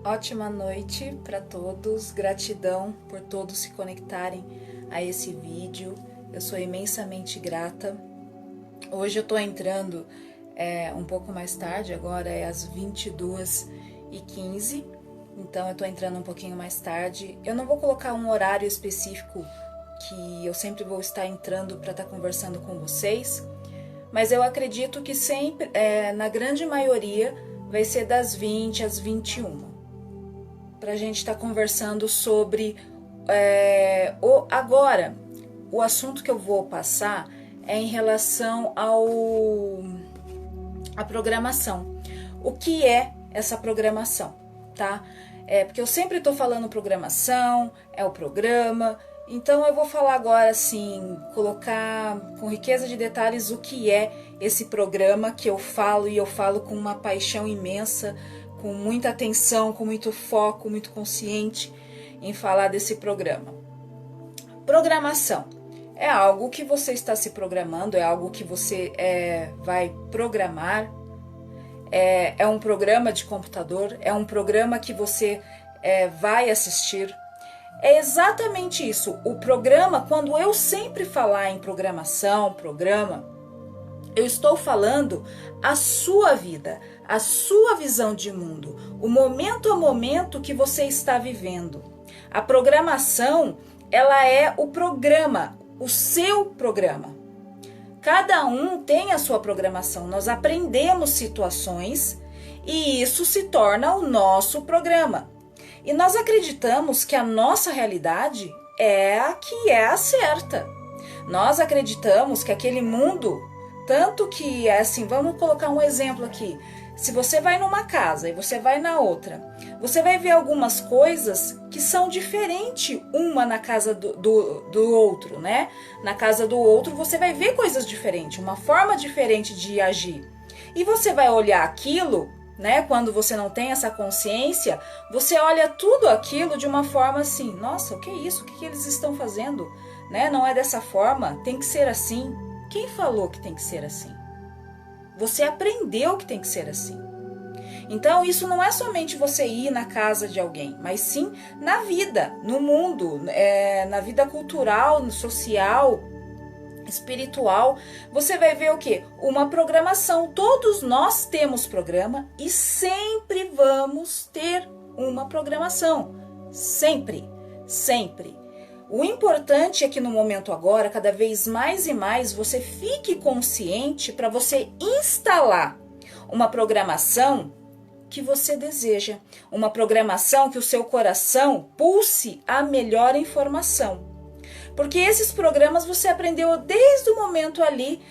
Ótima noite para todos, gratidão por todos se conectarem a esse vídeo, eu sou imensamente grata. Hoje eu tô entrando um pouco mais tarde, agora é às 22h15, então eu tô entrando um pouquinho mais tarde. Eu não vou colocar um horário específico que eu sempre vou estar entrando para estar conversando com vocês, mas eu acredito que sempre, na grande maioria, vai ser das 20 às 21. Para a gente estar conversando sobre agora, o assunto que eu vou passar é em relação à programação. O que é essa programação, tá? Porque eu sempre estou falando programação, é o programa, então eu vou falar agora assim, colocar com riqueza de detalhes o que é esse programa que eu falo, e eu falo com uma paixão imensa, com muita atenção, com muito foco, muito consciente em falar desse programa. Programação é algo que você está se programando, é algo que você vai programar, é um programa de computador, é um programa que você vai assistir. É exatamente isso. O programa, quando eu sempre falar em programação, programa, eu estou falando a sua vida, a sua visão de mundo, o momento a momento que você está vivendo. A programação, ela é o programa, o seu programa. Cada um tem a sua programação. Nós aprendemos situações e isso se torna o nosso programa. E nós acreditamos que a nossa realidade é a que é a certa. Nós acreditamos que aquele mundo, tanto que é assim, vamos colocar um exemplo aqui. Se você vai numa casa e você vai na outra, você vai ver algumas coisas que são diferentes uma na casa do outro, né? Na casa do outro você vai ver coisas diferentes, uma forma diferente de agir. E você vai olhar aquilo, né? Quando você não tem essa consciência, você olha tudo aquilo de uma forma assim, nossa, o que é isso? O que eles estão fazendo? Né? Não é dessa forma, tem que ser assim. Quem falou que tem que ser assim? Você aprendeu que tem que ser assim. Então, isso não é somente você ir na casa de alguém, mas sim na vida, no mundo, na vida cultural, social, espiritual. Você vai ver o quê? Uma programação. Todos nós temos programa e sempre vamos ter uma programação. Sempre, sempre. O importante é que no momento agora, cada vez mais e mais, você fique consciente para você instalar uma programação que você deseja. Uma programação que o seu coração pulse a melhor informação. Porque esses programas você aprendeu desde o momento ali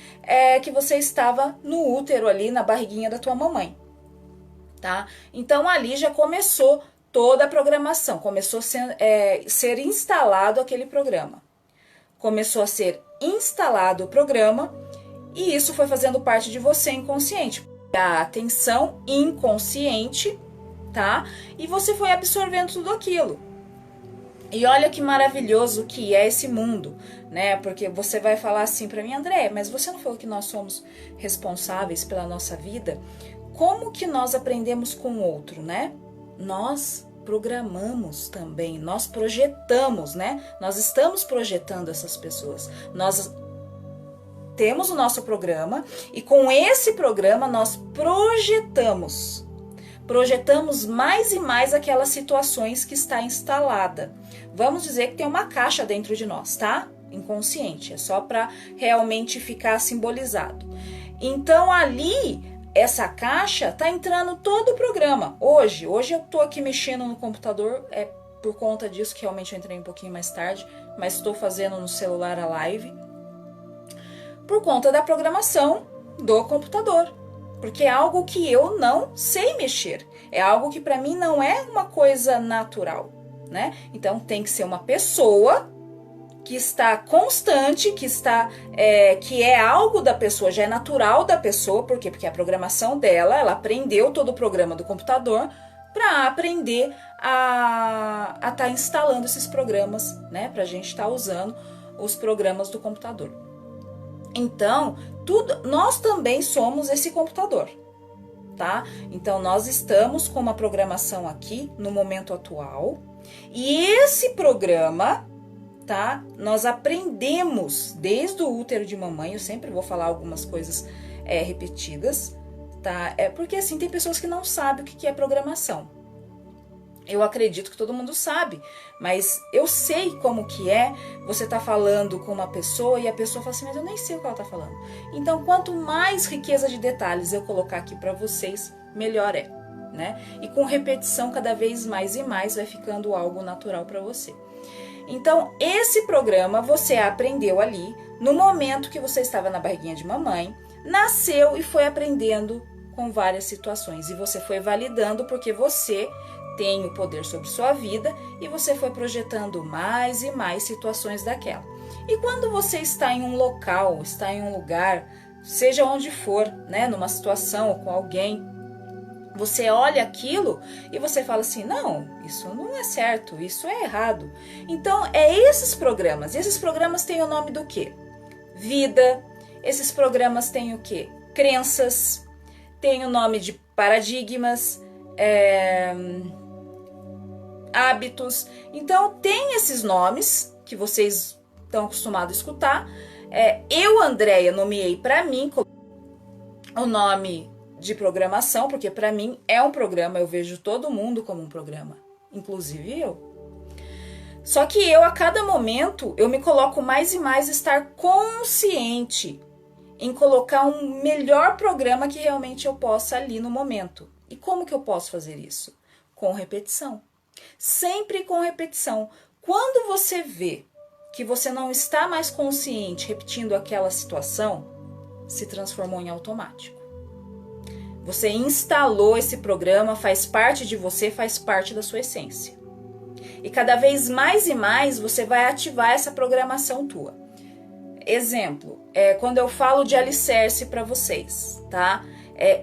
que você estava no útero, ali na barriguinha da tua mamãe. Tá? Então ali já começou toda a programação, começou a ser instalado aquele programa. Começou a ser instalado o programa e isso foi fazendo parte de você inconsciente. A atenção inconsciente, tá? E você foi absorvendo tudo aquilo. E olha que maravilhoso que é esse mundo, né? Porque você vai falar assim para mim, André, mas você não falou que nós somos responsáveis pela nossa vida? Como que nós aprendemos com o outro, né? Nós programamos também, nós projetamos, né? Nós estamos projetando essas pessoas. Nós temos o nosso programa e com esse programa nós projetamos mais e mais aquelas situações que está instalada. Vamos dizer que tem uma caixa dentro de nós, tá? Inconsciente, é só para realmente ficar simbolizado. Então ali, essa caixa tá entrando todo o programa. Hoje eu tô aqui mexendo no computador, é por conta disso que realmente eu entrei um pouquinho mais tarde, mas estou fazendo no celular a live, por conta da programação do computador. Porque é algo que eu não sei mexer. É algo que para mim não é uma coisa natural, né? Então tem que ser uma pessoa que está constante, que é algo da pessoa, já é natural da pessoa. Por quê? Porque a programação dela, ela aprendeu todo o programa do computador para aprender a estar instalando esses programas, né? Para a gente estar usando os programas do computador. Então, nós também somos esse computador. tá? Então, nós estamos com uma programação aqui no momento atual, e esse programa, tá? Nós aprendemos desde o útero de mamãe. Eu sempre vou falar algumas coisas repetidas, tá? Porque assim, tem pessoas que não sabem o que é programação. Eu acredito que todo mundo sabe, mas eu sei como que é você tá falando com uma pessoa e a pessoa fala assim, mas eu nem sei o que ela tá falando. Então, quanto mais riqueza de detalhes eu colocar aqui para vocês, melhor é, né? E com repetição cada vez mais e mais vai ficando algo natural para você. Então, esse programa você aprendeu ali no momento que você estava na barriguinha de mamãe, nasceu e foi aprendendo com várias situações. E você foi validando porque você tem o poder sobre sua vida e você foi projetando mais e mais situações daquela. E quando você está em um local, está em um lugar, seja onde for, né, numa situação ou com alguém, você olha aquilo e você fala assim, não, isso não é certo, isso é errado. Então, esses programas. Esses programas têm o nome do quê? Vida. Esses programas têm o quê? Crenças. Tem o nome de paradigmas, hábitos. Então, tem esses nomes que vocês estão acostumados a escutar. Eu, Andréia, nomeei para mim o nome de programação, porque para mim é um programa, eu vejo todo mundo como um programa, inclusive eu. Só que eu, a cada momento, eu me coloco mais e mais estar consciente em colocar um melhor programa que realmente eu possa ali no momento. E como que eu posso fazer isso? Com repetição. Sempre com repetição. Quando você vê que você não está mais consciente repetindo aquela situação, se transformou em automático. Você instalou esse programa, faz parte de você, faz parte da sua essência. E cada vez mais e mais você vai ativar essa programação tua. Exemplo, quando eu falo de alicerce para vocês, tá?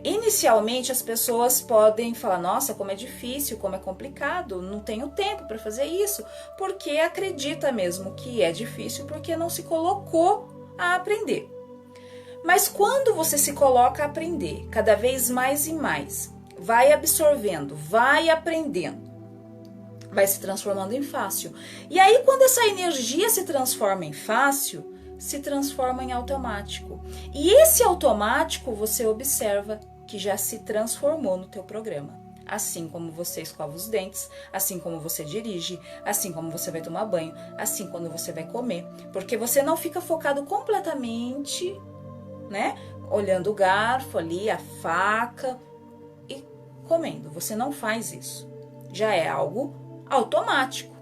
Inicialmente as pessoas podem falar, nossa, como é difícil, como é complicado, não tenho tempo para fazer isso, porque acredita mesmo que é difícil, porque não se colocou a aprender. Mas quando você se coloca a aprender, cada vez mais e mais, vai absorvendo, vai aprendendo, vai se transformando em fácil. E aí, quando essa energia se transforma em fácil, se transforma em automático. E esse automático, você observa que já se transformou no teu programa. Assim como você escova os dentes, assim como você dirige, assim como você vai tomar banho, assim quando você vai comer. Porque você não fica focado completamente, né? Olhando o garfo ali, a faca e comendo. Você não faz isso. Já é algo automático,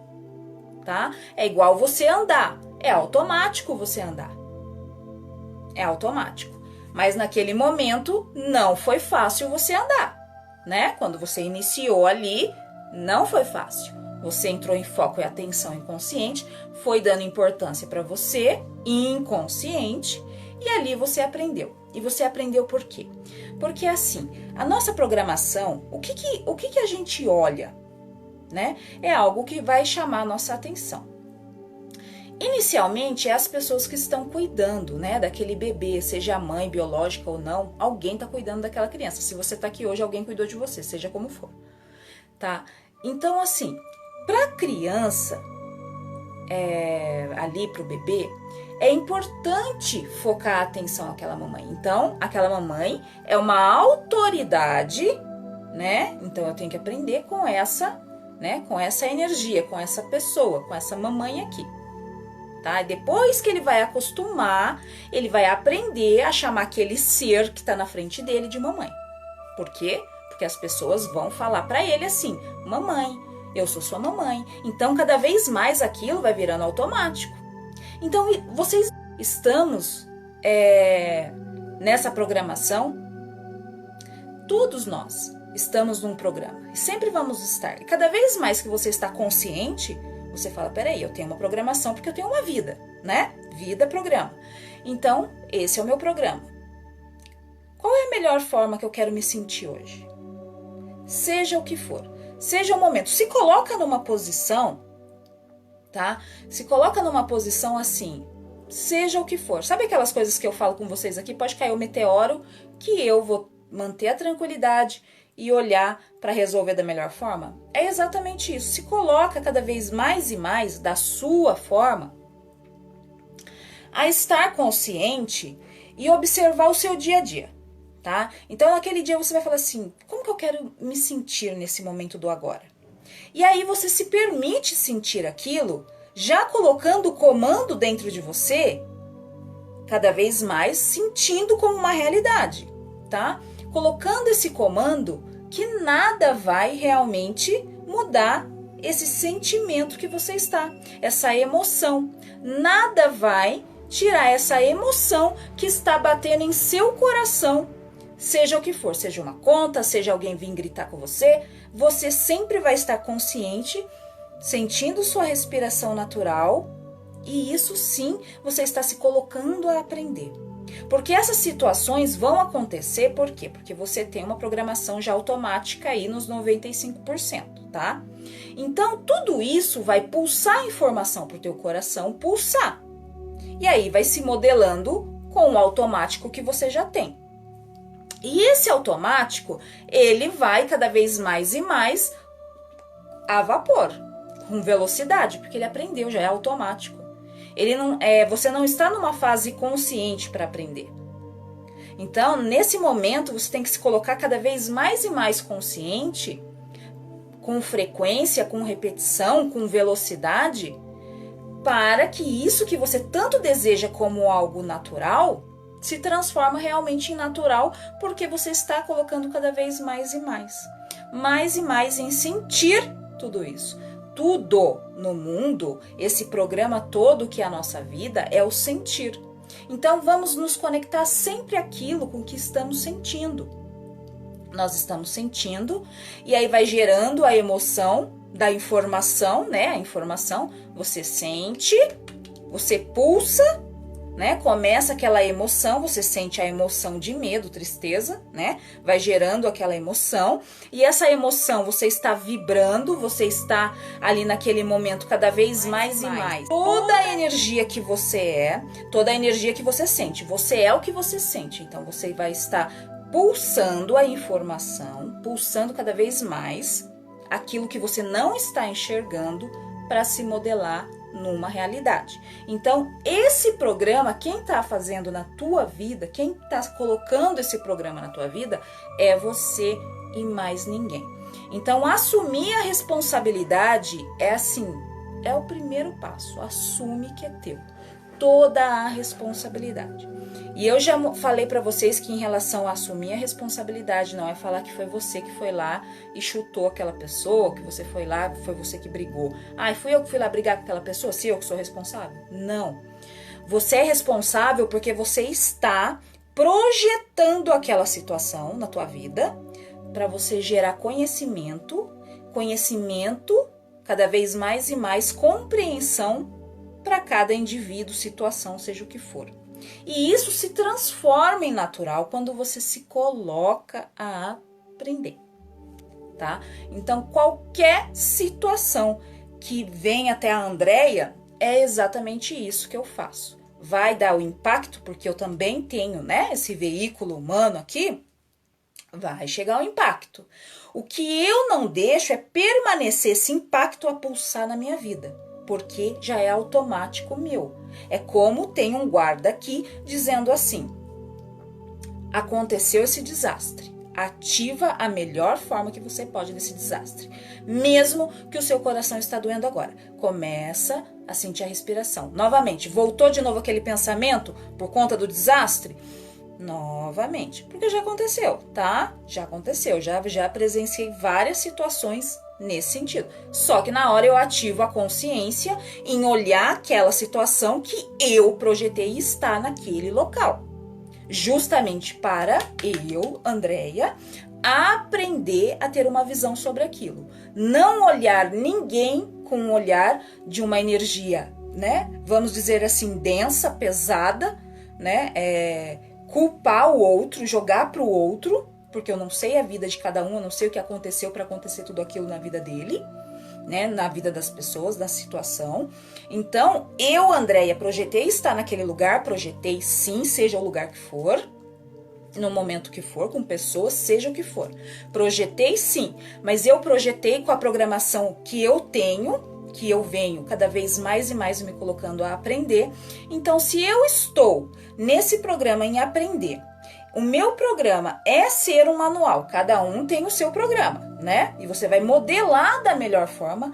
tá? É igual você andar. É automático você andar. É automático. Mas naquele momento não foi fácil você andar, né? Quando você iniciou ali, não foi fácil. Você entrou em foco e atenção inconsciente, foi dando importância para você, inconsciente, e ali você aprendeu. E você aprendeu por quê? Porque assim, a nossa programação, o que a gente olha, né? É algo que vai chamar a nossa atenção. Inicialmente, é as pessoas que estão cuidando, né, daquele bebê, seja a mãe biológica ou não, alguém está cuidando daquela criança. Se você está aqui hoje, alguém cuidou de você, seja como for, tá? Então, assim, para a criança, ali para o bebê, é importante focar a atenção àquela mamãe. Então, aquela mamãe é uma autoridade, né? Então, eu tenho que aprender com essa, né, com essa energia, com essa pessoa, com essa mamãe aqui. Tá? Depois que ele vai acostumar, ele vai aprender a chamar aquele ser que está na frente dele de mamãe. Por quê? Porque as pessoas vão falar para ele assim, mamãe, eu sou sua mamãe. Então, cada vez mais aquilo vai virando automático. Então, vocês estamos nessa programação, todos nós estamos num programa e sempre vamos estar. E cada vez mais que você está consciente, você fala, peraí, eu tenho uma programação porque eu tenho uma vida, né? Vida, programa. Então, esse é o meu programa. Qual é a melhor forma que eu quero me sentir hoje? Seja o que for. Seja o momento. Se coloca numa posição, tá? Se coloca numa posição assim, seja o que for. Sabe aquelas coisas que eu falo com vocês aqui? Pode cair o meteoro que eu vou manter a tranquilidade e olhar para resolver da melhor forma? É exatamente isso. Se coloca cada vez mais e mais da sua forma a estar consciente e observar o seu dia a dia, tá? Então, naquele dia você vai falar assim, como que eu quero me sentir nesse momento do agora? E aí você se permite sentir aquilo, já colocando o comando dentro de você, cada vez mais sentindo como uma realidade, tá? Colocando esse comando que nada vai realmente mudar esse sentimento que você está, essa emoção. Nada vai tirar essa emoção que está batendo em seu coração, seja o que for, seja uma conta, seja alguém vir gritar com você, você sempre vai estar consciente, sentindo sua respiração natural, e isso sim, você está se colocando a aprender. Porque essas situações vão acontecer, por quê? Porque você tem uma programação já automática aí nos 95%, tá? Então, tudo isso vai pulsar informação para o teu coração, pulsar. E aí vai se modelando com o automático que você já tem. E esse automático, ele vai cada vez mais e mais a vapor, com velocidade, porque ele aprendeu, já é automático. Ele não, você não está numa fase consciente para aprender. Então, nesse momento, você tem que se colocar cada vez mais e mais consciente, com frequência, com repetição, com velocidade, para que isso que você tanto deseja como algo natural se transforma realmente em natural, porque você está colocando cada vez mais e mais em sentir tudo isso. Tudo no mundo, esse programa todo que é a nossa vida, é o sentir. Então vamos nos conectar sempre àquilo com que estamos sentindo. Nós estamos sentindo e aí vai gerando a emoção da informação, né? A informação, você sente, você pulsa, né? Começa aquela emoção, você sente a emoção de medo, tristeza, né? Vai gerando aquela emoção e essa emoção você está vibrando, você está ali naquele momento cada vez mais e mais. Toda a energia que você é, toda a energia que você sente, você é o que você sente. Então você vai estar pulsando a informação, pulsando cada vez mais aquilo que você não está enxergando para se modelar numa realidade. Então, esse programa, quem está fazendo na tua vida, quem está colocando esse programa na tua vida, é você e mais ninguém. Então, assumir a responsabilidade é assim, é o primeiro passo. Assume que é teu. Toda a responsabilidade. E eu já falei para vocês que em relação a assumir a responsabilidade, não é falar que foi você que foi lá e chutou aquela pessoa, que você foi lá, foi você que brigou. Ah, fui eu que fui lá brigar com aquela pessoa, se eu que sou responsável? Não. Você é responsável porque você está projetando aquela situação na tua vida para você gerar conhecimento, cada vez mais e mais compreensão para cada indivíduo, situação, seja o que for. E isso se transforma em natural quando você se coloca a aprender, tá? Então, qualquer situação que vem até a Andréia, é exatamente isso que eu faço. Vai dar o impacto, porque eu também tenho, né, esse veículo humano aqui, vai chegar o impacto. O que eu não deixo é permanecer esse impacto a pulsar na minha vida, porque já é automático meu. É como tem um guarda aqui dizendo assim: aconteceu esse desastre, ativa a melhor forma que você pode nesse desastre, mesmo que o seu coração está doendo agora. Começa a sentir a respiração. Novamente, voltou de novo aquele pensamento por conta do desastre? Novamente, porque já aconteceu, tá? Já aconteceu, já presenciei várias situações nesse sentido. Só que na hora eu ativo a consciência em olhar aquela situação que eu projetei estar naquele local. Justamente para eu, Andréia, aprender a ter uma visão sobre aquilo. Não olhar ninguém com um olhar de uma energia, né? Vamos dizer assim, densa, pesada, né? Culpar o outro, jogar para o outro, porque eu não sei a vida de cada um, eu não sei o que aconteceu para acontecer tudo aquilo na vida dele, né, na vida das pessoas, na situação. Então, eu, Andréia, projetei estar naquele lugar, projetei sim, seja o lugar que for, no momento que for, com pessoas, seja o que for. Projetei sim, mas eu projetei com a programação que eu tenho, que eu venho cada vez mais e mais me colocando a aprender. Então, se eu estou nesse programa em aprender, o meu programa é ser um manual, cada um tem o seu programa, né? E você vai modelar da melhor forma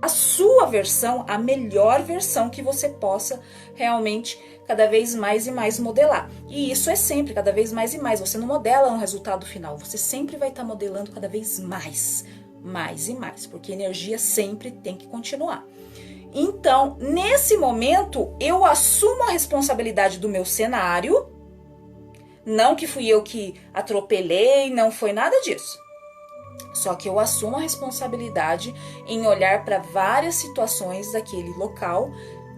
a sua versão, a melhor versão que você possa realmente cada vez mais e mais modelar. E isso é sempre, cada vez mais e mais. Você não modela um resultado final, você sempre vai estar modelando cada vez mais e mais, porque energia sempre tem que continuar. Então, nesse momento, eu assumo a responsabilidade do meu cenário, não que fui eu que atropelei, não foi nada disso. Só que eu assumo a responsabilidade em olhar para várias situações daquele local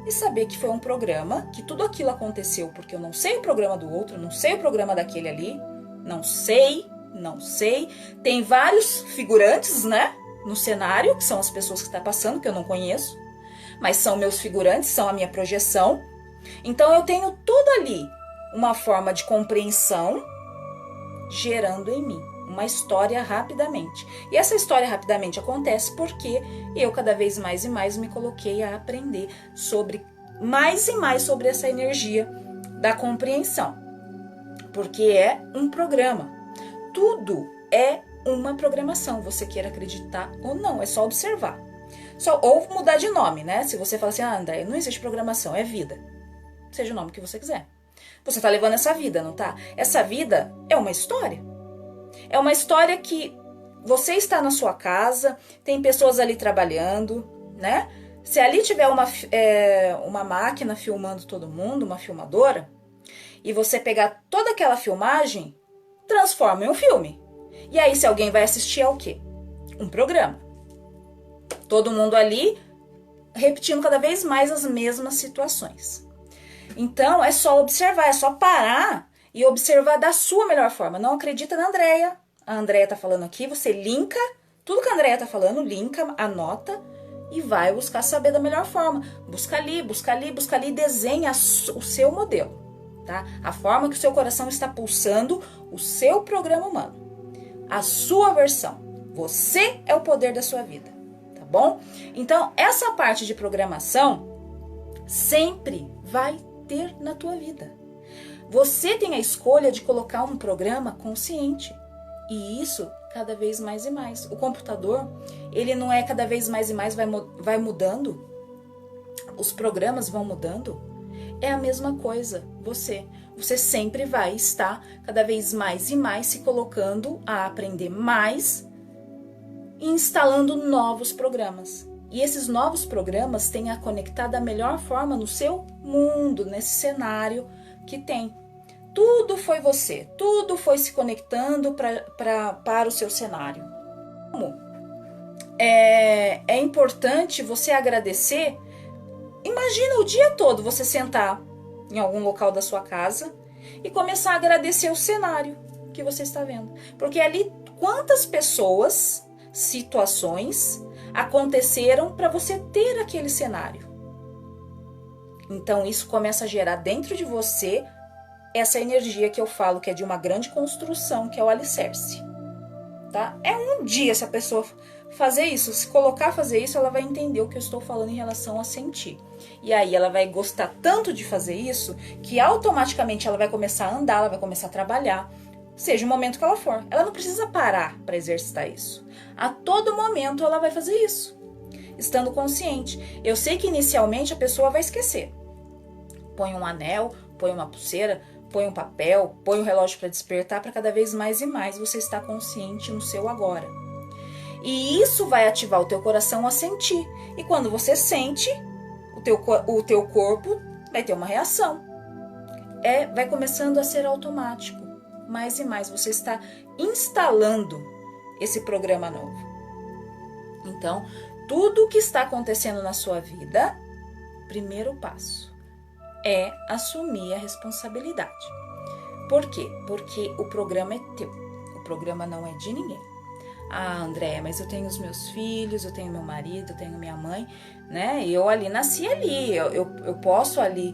e saber que foi um programa, que tudo aquilo aconteceu porque eu não sei o programa do outro, não sei o programa daquele ali, não sei. Tem vários figurantes, né, no cenário, que são as pessoas que estão passando, que eu não conheço, mas são meus figurantes, são a minha projeção. Então eu tenho tudo ali, uma forma de compreensão gerando em mim uma história rapidamente. E essa história rapidamente acontece porque eu cada vez mais e mais me coloquei a aprender sobre mais e mais sobre essa energia da compreensão. Porque é um programa. Tudo é uma programação, você queira acreditar ou não, é só observar. Ou mudar de nome, né? Se você fala assim, André, não existe programação, é vida. Seja o nome que você quiser. Você tá levando essa vida, não tá? Essa vida é uma história. É uma história que você está na sua casa, tem pessoas ali trabalhando, né? Se ali tiver uma máquina filmando todo mundo, uma filmadora, e você pegar toda aquela filmagem, transforma em um filme. E aí, se alguém vai assistir, é o quê? Um programa. Todo mundo ali repetindo cada vez mais as mesmas situações. Então, é só observar, é só parar e observar da sua melhor forma. Não acredita na Andréia. A Andréia tá falando aqui, você linka tudo que a Andréia tá falando, linka, anota e vai buscar saber da melhor forma. Busca ali, desenha o seu modelo, tá? A forma que o seu coração está pulsando, o seu programa humano. A sua versão. Você é o poder da sua vida, tá bom? Então, essa parte de programação sempre vai ter na tua vida. Você tem a escolha de colocar um programa consciente. E isso cada vez mais e mais. O computador, ele não é cada vez mais e mais vai mudando. Os programas vão mudando. É a mesma coisa. Você sempre vai estar cada vez mais e mais se colocando a aprender mais e instalando novos programas. E esses novos programas têm a conectar da melhor forma no seu mundo, nesse cenário que tem. Tudo foi você, tudo foi se conectando para o seu cenário. É importante você agradecer. Imagina o dia todo você sentar em algum local da sua casa e começar a agradecer o cenário que você está vendo. Porque ali, quantas pessoas, situações aconteceram para você ter aquele cenário. Então, isso começa a gerar dentro de você essa energia que eu falo que é de uma grande construção, que é o alicerce, tá? É um dia se a pessoa fazer isso, se colocar a fazer isso, ela vai entender o que eu estou falando em relação a sentir. E aí ela vai gostar tanto de fazer isso, que automaticamente ela vai começar a andar, ela vai começar a trabalhar, seja o momento que ela for. Ela não precisa parar para exercitar isso. A todo momento ela vai fazer isso, estando consciente. Eu sei que inicialmente a pessoa vai esquecer. Põe um anel, põe uma pulseira, põe um papel, põe o relógio para despertar, para cada vez mais e mais você estar consciente no seu agora. E isso vai ativar o teu coração a sentir. E quando você sente, o teu corpo vai ter uma reação. Vai começando a ser automático. Mais e mais você está instalando esse programa novo. Então, tudo que está acontecendo na sua vida, primeiro passo é assumir a responsabilidade. Por quê? Porque o programa é teu. O programa não é de ninguém. Ah, André, mas eu tenho os meus filhos, eu tenho meu marido, eu tenho minha mãe, né? Eu ali nasci ali. Eu posso ali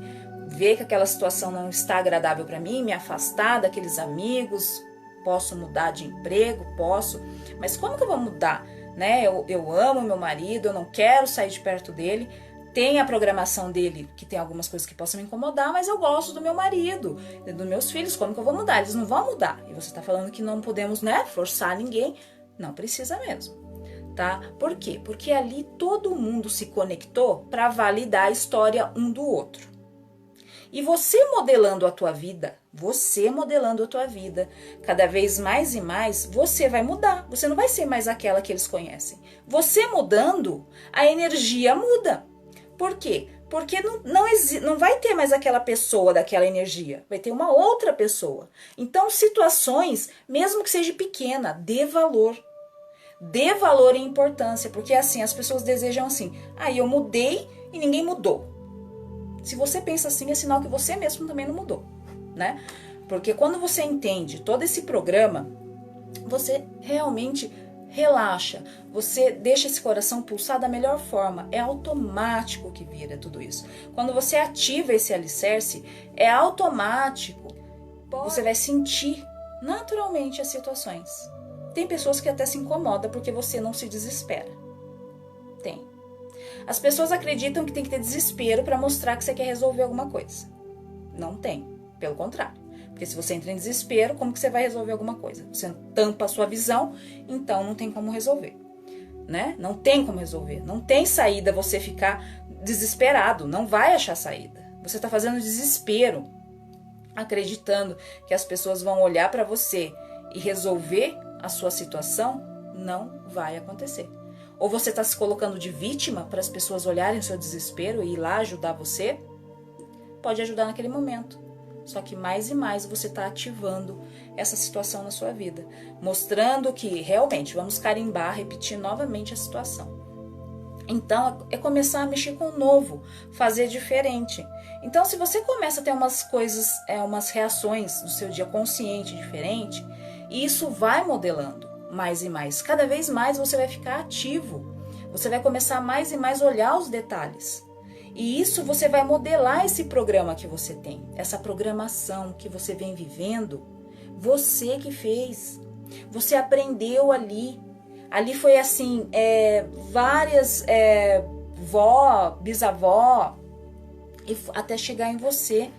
ver que aquela situação não está agradável para mim, me afastar daqueles amigos, posso mudar de emprego, posso, mas como que eu vou mudar? Né? Eu amo meu marido, eu não quero sair de perto dele, tem a programação dele, que tem algumas coisas que possam me incomodar, mas eu gosto do meu marido, dos meus filhos, como que eu vou mudar? Eles não vão mudar. E você está falando que não podemos, né, forçar ninguém. Não precisa mesmo, tá? Por quê? Porque ali todo mundo se conectou para validar a história um do outro. E você modelando a tua vida, cada vez mais e mais, você vai mudar. Você não vai ser mais aquela que eles conhecem. Você mudando, a energia muda. Por quê? Porque não vai ter mais aquela pessoa daquela energia. Vai ter uma outra pessoa. Então, situações, mesmo que seja pequena, dê valor. Dê valor e importância. Porque assim, as pessoas desejam assim, eu mudei e ninguém mudou. Se você pensa assim, é sinal que você mesmo também não mudou, né? Porque quando você entende todo esse programa, você realmente relaxa, você deixa esse coração pulsar da melhor forma, é automático que vira tudo isso. Quando você ativa esse alicerce, é automático, você vai sentir naturalmente as situações. Tem pessoas que até se incomodam porque você não se desespera. Tem. As pessoas acreditam que tem que ter desespero para mostrar que você quer resolver alguma coisa. Não tem, pelo contrário. Porque se você entra em desespero, como que você vai resolver alguma coisa? Você tampa a sua visão, então não tem como resolver, né? Não tem como resolver. Não tem saída você ficar desesperado, não vai achar saída. Você está fazendo desespero, acreditando que as pessoas vão olhar para você e resolver a sua situação, não vai acontecer. Ou você está se colocando de vítima para as pessoas olharem o seu desespero e ir lá ajudar você? Pode ajudar naquele momento. Só que mais e mais você está ativando essa situação na sua vida. Mostrando que realmente vamos carimbar, repetir novamente a situação. Então é começar a mexer com o novo, fazer diferente. Então se você começa a ter umas coisas, umas reações no seu dia consciente diferente, isso vai modelando. Mais e mais. Cada vez mais você vai ficar ativo. Você vai começar mais e mais a olhar os detalhes. E isso você vai modelar esse programa que você tem. Essa programação que você vem vivendo, você que fez. Você aprendeu ali. Ali foi assim, várias vó, bisavó, e até chegar em você.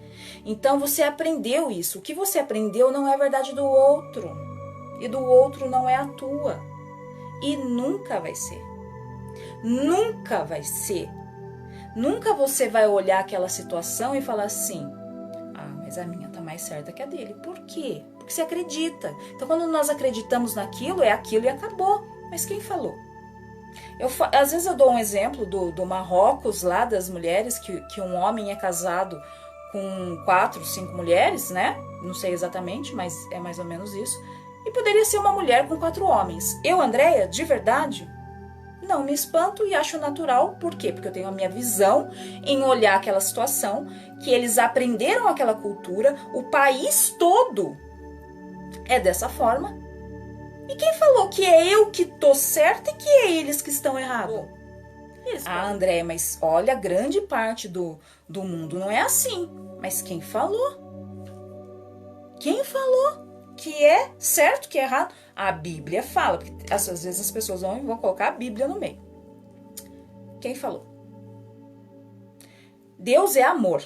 Então você aprendeu isso. O que você aprendeu não é a verdade do outro. E do outro não é a tua. E nunca vai ser. Nunca vai ser. Nunca você vai olhar aquela situação e falar assim, mas a minha tá mais certa que a dele. Por quê? Porque você acredita. Então quando nós acreditamos naquilo, é aquilo e acabou. Mas quem falou? Às vezes eu dou um exemplo do Marrocos, lá das mulheres, que um homem é casado com 4, 5 mulheres, né? Não sei exatamente, mas é mais ou menos isso. E poderia ser uma mulher com 4 homens. Eu, Andréia, de verdade, não me espanto e acho natural. Por quê? Porque eu tenho a minha visão em olhar aquela situação, que eles aprenderam aquela cultura, o país todo é dessa forma. E quem falou que é eu que tô certa e que é eles que estão errados? Andréia, mas olha, grande parte do mundo não é assim. Mas quem falou? Quem falou que é certo, que é errado? A Bíblia fala, porque às vezes as pessoas vão colocar a Bíblia no meio. Quem falou? Deus é amor.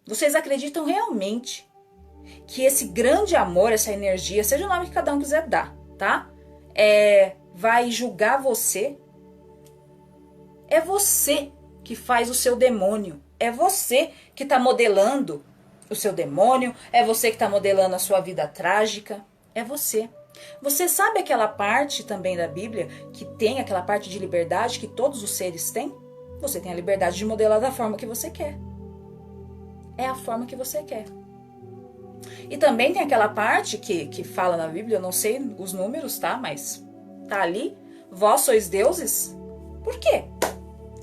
Vocês acreditam realmente que esse grande amor, essa energia, seja o nome que cada um quiser dar, tá? Vai julgar você? É você que faz o seu demônio. É você que está modelando o seu demônio, é você que está modelando a sua vida trágica, é você. Você sabe aquela parte também da Bíblia que tem aquela parte de liberdade que todos os seres têm? Você tem a liberdade de modelar da forma que você quer. É a forma que você quer. E também tem aquela parte que fala na Bíblia, eu não sei os números, tá? Mas tá ali, vós sois deuses. Por quê?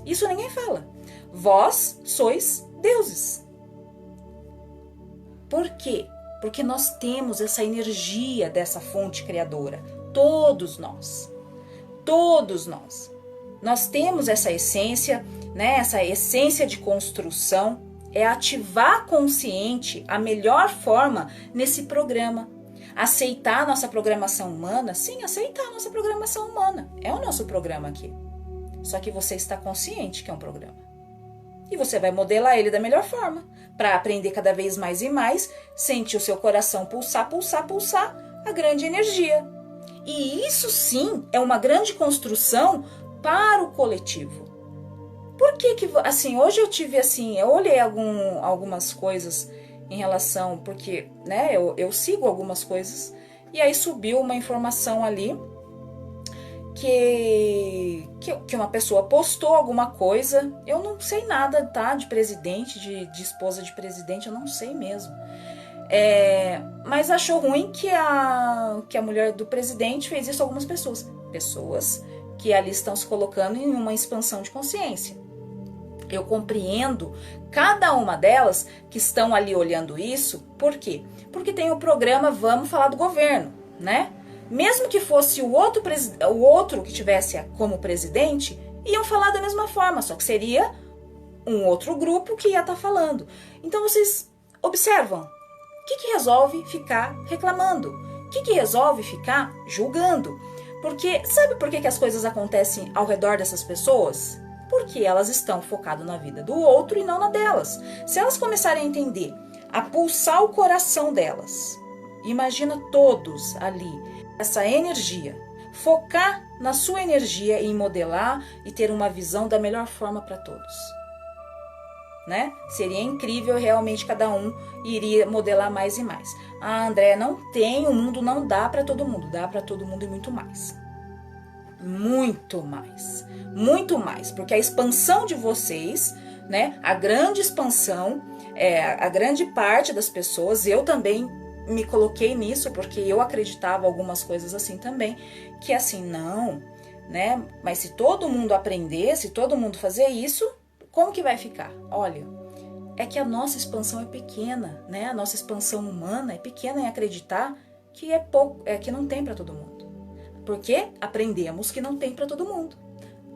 Isso ninguém fala. Vós sois deuses. Por quê? Porque nós temos essa energia dessa fonte criadora. Todos nós. Todos nós. Nós temos essa essência, né? Essa essência de construção é ativar consciente a melhor forma nesse programa. Aceitar a nossa programação humana, sim, aceitar a nossa programação humana. É o nosso programa aqui. Só que você está consciente que é um programa. E você vai modelar ele da melhor forma, para aprender cada vez mais e mais, sentir o seu coração pulsar, pulsar, pulsar, a grande energia. E isso sim é uma grande construção para o coletivo. Por que assim, hoje eu tive assim, eu olhei algumas coisas em relação, porque, né, eu sigo algumas coisas, e aí subiu uma informação ali que uma pessoa postou alguma coisa, eu não sei nada, tá, de presidente, de esposa de presidente, eu não sei mesmo. Mas achou ruim que a mulher do presidente fez isso a algumas pessoas. Pessoas que ali estão se colocando em uma expansão de consciência. Eu compreendo cada uma delas que estão ali olhando isso. Por quê? Porque tem o programa Vamos Falar do Governo, né? Mesmo que fosse o outro que tivesse como presidente, iam falar da mesma forma, só que seria um outro grupo que ia estar falando. Então vocês observam, o que resolve ficar reclamando? O que resolve ficar julgando? Porque sabe por que as coisas acontecem ao redor dessas pessoas? Porque elas estão focadas na vida do outro e não na delas. Se elas começarem a entender, a pulsar o coração delas, imagina todos ali, essa energia, focar na sua energia em modelar e ter uma visão da melhor forma para todos. Né? Seria incrível, realmente cada um iria modelar mais e mais. Ah, André, não tem, o mundo não dá para todo mundo, dá para todo mundo e muito mais. Muito mais. Muito mais, porque a expansão de vocês, né, a grande expansão, a grande parte das pessoas, eu também me coloquei nisso, porque eu acreditava algumas coisas assim também, que assim, não, né, mas se todo mundo aprender, se todo mundo fazer isso, como que vai ficar? Olha, é que a nossa expansão é pequena, né, a nossa expansão humana é pequena em acreditar que é pouco, que não tem para todo mundo. Porque aprendemos que não tem para todo mundo.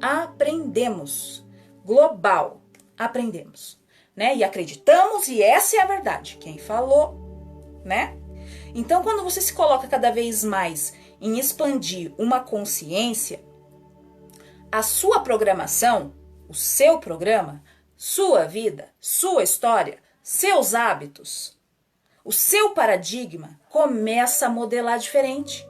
Aprendemos. Global. Aprendemos. Né? E acreditamos, e essa é a verdade. Quem falou, né? Então, quando você se coloca cada vez mais em expandir uma consciência, a sua programação, o seu programa, sua vida, sua história, seus hábitos, o seu paradigma começa a modelar diferente.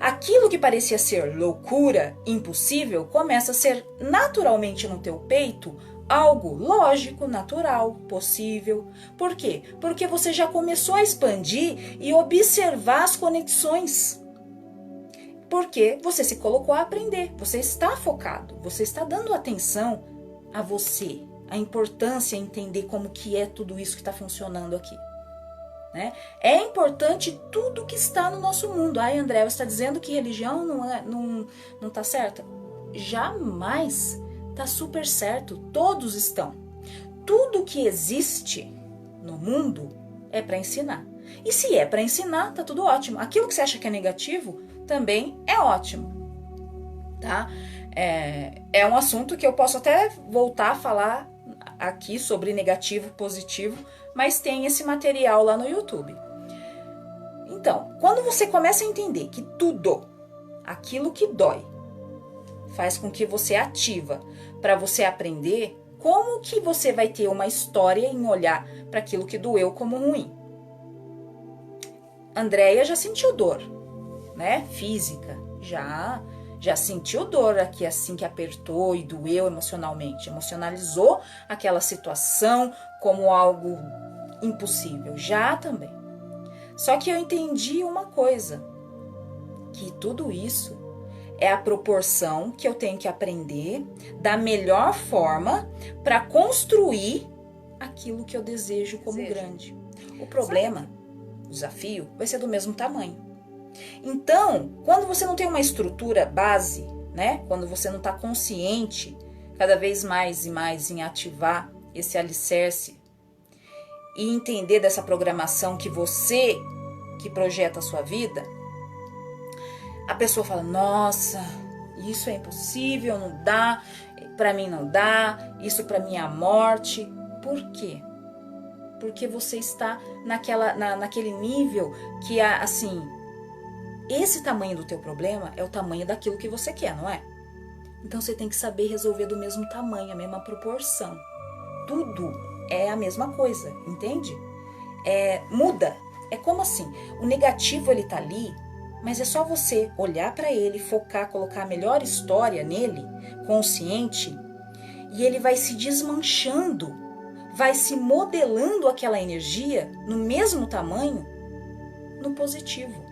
Aquilo que parecia ser loucura, impossível, começa a ser naturalmente no teu peito algo lógico, natural, possível. Por quê? Porque você já começou a expandir e observar as conexões. Porque você se colocou a aprender, você está focado, você está dando atenção a você, a importância em entender como que é tudo isso que está funcionando aqui. Né? É importante tudo que está no nosso mundo. Ai, André, você está dizendo que religião não está certa? Jamais está super certo. Todos estão. Tudo que existe no mundo é para ensinar. E se é para ensinar, tá tudo ótimo. Aquilo que você acha que é negativo também é ótimo. Tá? É um assunto que eu posso até voltar a falar aqui sobre negativo, positivo, mas tem esse material lá no YouTube. Então, quando você começa a entender que tudo, aquilo que dói, faz com que você ativa para você aprender, como que você vai ter uma história em olhar para aquilo que doeu como ruim? Andréia já sentiu dor, né? Física, já sentiu dor aqui assim que apertou e doeu emocionalmente, emocionalizou aquela situação como algo impossível, já também. Só que eu entendi uma coisa, que tudo isso é a proporção que eu tenho que aprender da melhor forma para construir aquilo que eu desejo como grande. O problema, o desafio, vai ser do mesmo tamanho. Então, quando você não tem uma estrutura base, né? Quando você não está consciente cada vez mais e mais em ativar esse alicerce e entender dessa programação que você que projeta a sua vida, a pessoa fala, nossa, isso é impossível, não dá, para mim não dá, isso para mim é a morte. Por quê? porque você está naquele nível que, assim, esse tamanho do teu problema é o tamanho daquilo que você quer, não é? Então você tem que saber resolver do mesmo tamanho, a mesma proporção. Tudo é a mesma coisa, entende? Muda. É como assim, o negativo ele tá ali, mas é só você olhar para ele, focar, colocar a melhor história nele, consciente, e ele vai se desmanchando, vai se modelando aquela energia no mesmo tamanho, no positivo.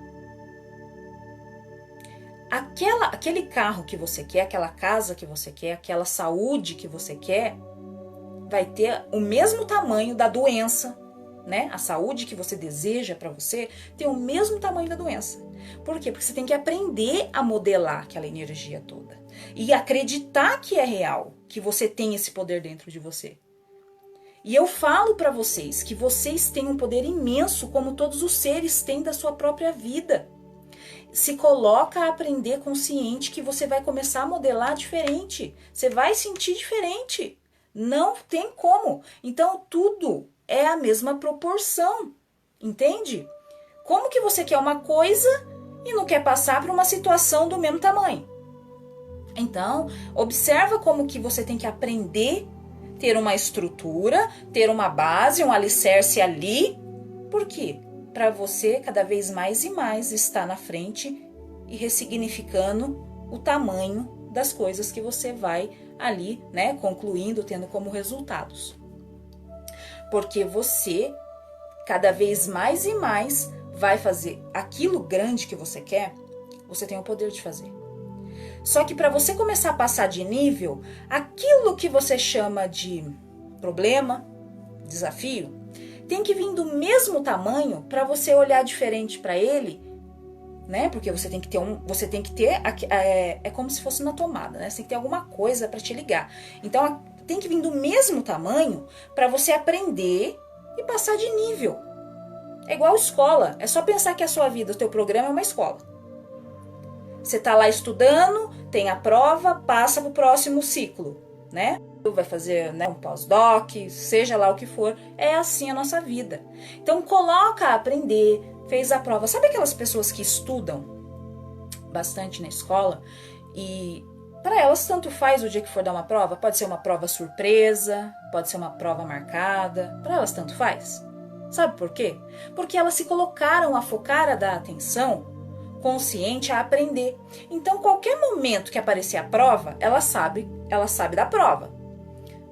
Aquele carro que você quer, aquela casa que você quer, aquela saúde que você quer, vai ter o mesmo tamanho da doença, né? A saúde que você deseja para você tem o mesmo tamanho da doença. Por quê? Porque você tem que aprender a modelar aquela energia toda e acreditar que é real, que você tem esse poder dentro de você. E eu falo para vocês que vocês têm um poder imenso, como todos os seres têm da sua própria vida. Se coloca a aprender consciente que você vai começar a modelar diferente. Você vai sentir diferente. Não tem como. Então tudo é a mesma proporção. Entende? Como que você quer uma coisa e não quer passar por uma situação do mesmo tamanho? Então, observa como que você tem que aprender, ter uma estrutura, ter uma base, um alicerce ali. Por quê? Para você cada vez mais e mais estar na frente e ressignificando o tamanho das coisas que você vai ali, né, concluindo, tendo como resultados. Porque você cada vez mais e mais vai fazer aquilo grande que você quer, você tem o poder de fazer. Só que para você começar a passar de nível, aquilo que você chama de problema, desafio, tem que vir do mesmo tamanho para você olhar diferente para ele, né? Porque você tem que ter, é como se fosse na tomada, né? Você tem que ter alguma coisa para te ligar. Então tem que vir do mesmo tamanho para você aprender e passar de nível. É igual escola. É só pensar que a sua vida, o teu programa é uma escola. Você tá lá estudando, tem a prova, passa pro próximo ciclo, né? Vai fazer, né, um pós-doc, seja lá o que for, é assim a nossa vida. Então coloca a aprender, fez a prova. Sabe aquelas pessoas que estudam bastante na escola e para elas tanto faz o dia que for dar uma prova? Pode ser uma prova surpresa, pode ser uma prova marcada, para elas tanto faz. Sabe por quê? Porque elas se colocaram a focar, a dar atenção consciente a aprender. Então qualquer momento que aparecer a prova, ela sabe da prova.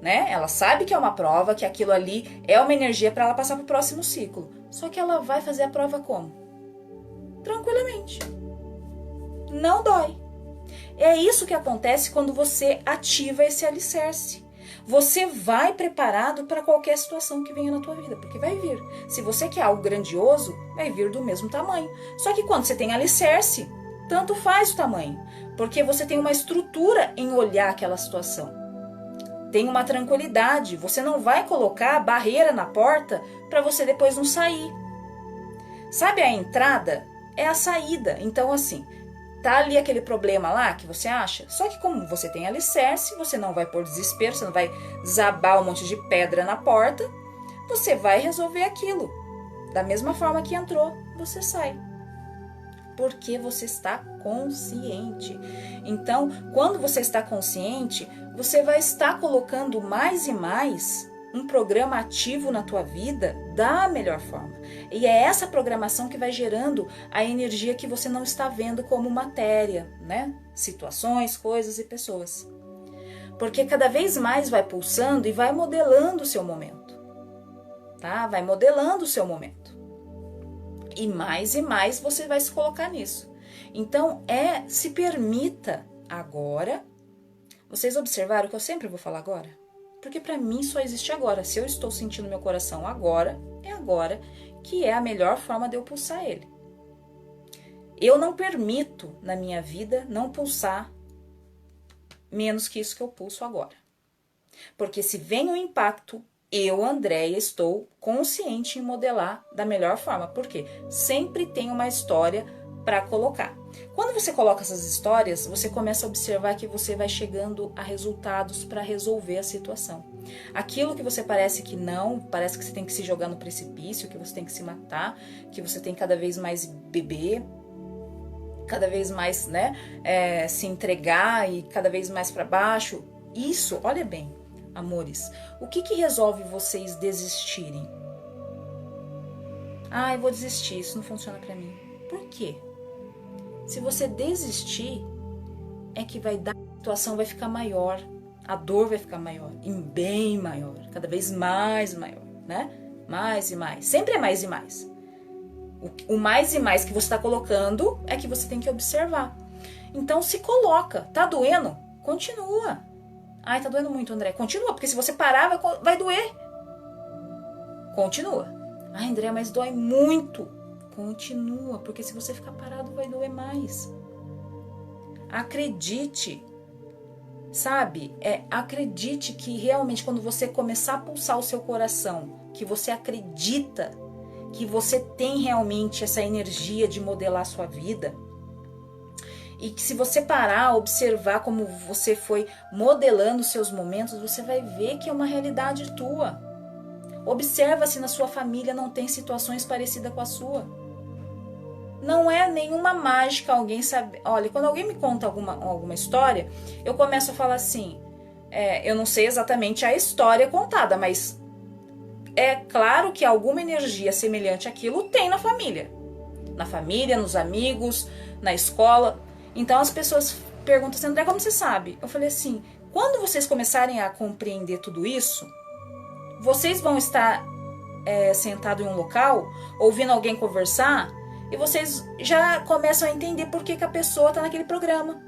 Né? Ela sabe que é uma prova, que aquilo ali é uma energia para ela passar para o próximo ciclo. Só que ela vai fazer a prova como? Tranquilamente. Não dói. É isso que acontece quando você ativa esse alicerce. Você vai preparado para qualquer situação que venha na tua vida, porque vai vir. Se você quer algo grandioso, vai vir do mesmo tamanho. Só que quando você tem alicerce, tanto faz o tamanho, porque você tem uma estrutura em olhar aquela situação. Tem uma tranquilidade, você não vai colocar barreira na porta para você depois não sair. Sabe, a entrada é a saída. Então assim, tá ali aquele problema lá que você acha, só que como você tem alicerce, você não vai pôr desespero, você não vai zabar um monte de pedra na porta, você vai resolver aquilo. Da mesma forma que entrou, você sai. Porque você está consciente. Então, quando você está consciente, você vai estar colocando mais e mais um programa ativo na tua vida da melhor forma. E é essa programação que vai gerando a energia que você não está vendo como matéria, né? Situações, coisas e pessoas. Porque cada vez mais vai pulsando e vai modelando o seu momento. Tá? Vai modelando o seu momento. E mais você vai se colocar nisso. Então, se permita agora. Vocês observaram que eu sempre vou falar agora? Porque para mim só existe agora. Se eu estou sentindo meu coração agora, é agora que é a melhor forma de eu pulsar ele. Eu não permito na minha vida não pulsar menos que isso que eu pulso agora. Porque se vem um impacto, eu, Andréia, estou consciente em modelar da melhor forma. Por quê? Sempre tem uma história para colocar. Quando você coloca essas histórias, você começa a observar que você vai chegando a resultados para resolver a situação. Aquilo que você parece que não, parece que você tem que se jogar no precipício, que você tem que se matar, que você tem cada vez mais beber, cada vez mais, né, se entregar e cada vez mais para baixo. Isso, olha bem, amores, o que resolve vocês desistirem? Ah, eu vou desistir, isso não funciona para mim. Por quê? Se você desistir, é que vai dar, a situação vai ficar maior, a dor vai ficar maior, e bem maior, cada vez mais maior, né? Mais e mais, sempre é mais e mais. O mais e mais que você está colocando é que você tem que observar. Então se coloca, tá doendo? Continua. Ai, tá doendo muito, André. Continua, porque se você parar, vai doer. Continua. Ai, André, mas dói muito. Continua, porque se você ficar parado, vai doer mais. Acredite, sabe? Acredite que realmente quando você começar a pulsar o seu coração, que você acredita que você tem realmente essa energia de modelar a sua vida, e que se você parar, observar como você foi modelando os seus momentos, você vai ver que é uma realidade tua. Observa se na sua família não tem situações parecidas com a sua. Não é nenhuma mágica alguém saber. Olha, quando alguém me conta alguma história, eu começo a falar assim, eu não sei exatamente a história contada, mas é claro que alguma energia semelhante àquilo tem na família. Na família, nos amigos, na escola. Então as pessoas perguntam assim, André, como você sabe? Eu falei assim, quando vocês começarem a compreender tudo isso, vocês vão estar sentados em um local, ouvindo alguém conversar, e vocês já começam a entender por que a pessoa está naquele programa.